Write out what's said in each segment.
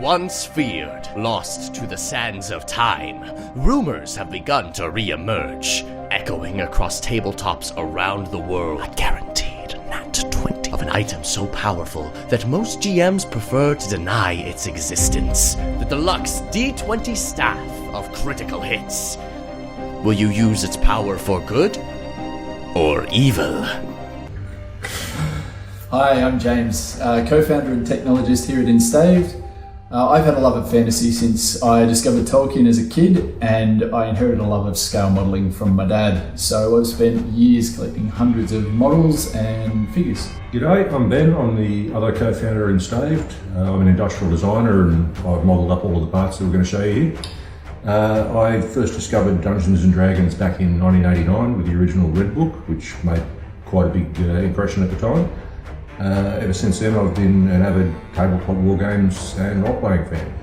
Once feared, lost to the sands of time, rumors have begun to re-emerge, echoing across tabletops around the world. A guaranteed nat 20 of an item so powerful that most GMs prefer to deny its existence. The Deluxe D20 staff of critical hits. Will you use its power for good or evil? Hi, I'm James, co-founder and technologist here at Enstaved. I've had a love of fantasy since I discovered Tolkien as a kid, and I inherited a love of scale modelling from my dad. So I've spent years collecting hundreds of models and figures. G'day, I'm Ben. I'm the other co-founder in Enstaved. I'm an industrial designer and I've modelled up all of the parts that we're going to show you here. I first discovered Dungeons and Dragons back in 1989 with the original Red Book, which made quite a big impression at the time. Ever since then, I've been an avid tabletop war games and role-playing fan.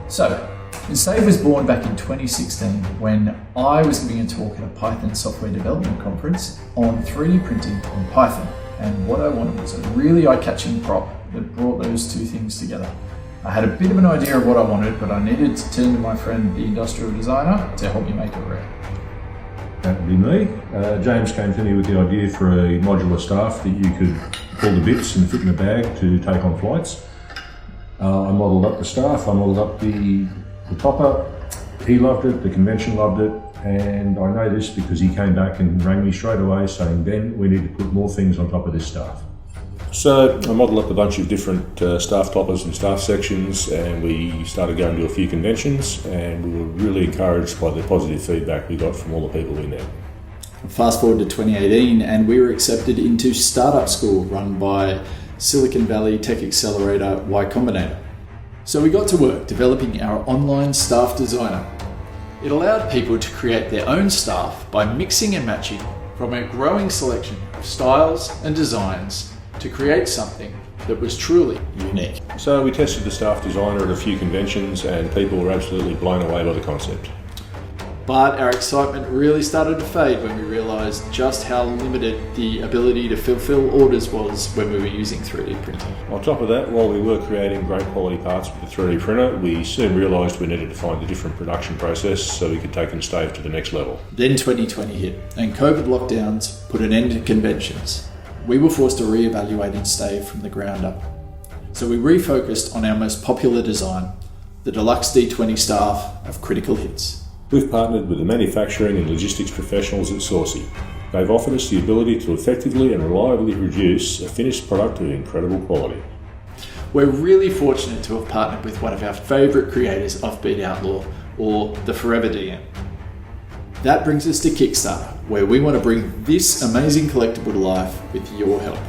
So, Enstaved was born back in 2016 when I was giving a talk at a Python software development conference on 3D printing in Python. And what I wanted was a really eye-catching prop that brought those two things together. I had a bit of an idea of what I wanted, but I needed to turn to my friend, the industrial designer, to help me make it work. That would be me. James came to me with the idea for a modular staff that you could pull the bits and fit in a bag to take on flights. I modelled up the staff, I modelled up the topper. He loved it, the convention loved it, and I know this because he came back and rang me straight away saying, Ben, we need to put more things on top of this staff. So I modelled up a bunch of different staff toppers and staff sections, and we started going to a few conventions, and we were really encouraged by the positive feedback we got from all the people in there. Fast forward to 2018 and we were accepted into startup school run by Silicon Valley tech accelerator Y Combinator. So we got to work developing our online staff designer. It allowed people to create their own staff by mixing and matching from a growing selection of styles and designs to create something that was truly unique. So we tested the staff designer at a few conventions and people were absolutely blown away by the concept. But our excitement really started to fade when we realised just how limited the ability to fulfil orders was when we were using 3D printing. On top of that, while we were creating great quality parts with the 3D printer, we soon realised we needed to find a different production process so we could take Enstaved to the next level. Then 2020 hit and COVID lockdowns put an end to conventions. We were forced to re-evaluate Enstaved from the ground up. So we refocused on our most popular design, the Deluxe D20 staff of critical hits. We've partnered with the manufacturing and logistics professionals at Saucy. They've offered us the ability to effectively and reliably produce a finished product of incredible quality. We're really fortunate to have partnered with one of our favourite creators of Beat Outlaw, or the Forever DM. That brings us to Kickstarter, where we want to bring this amazing collectible to life with your help.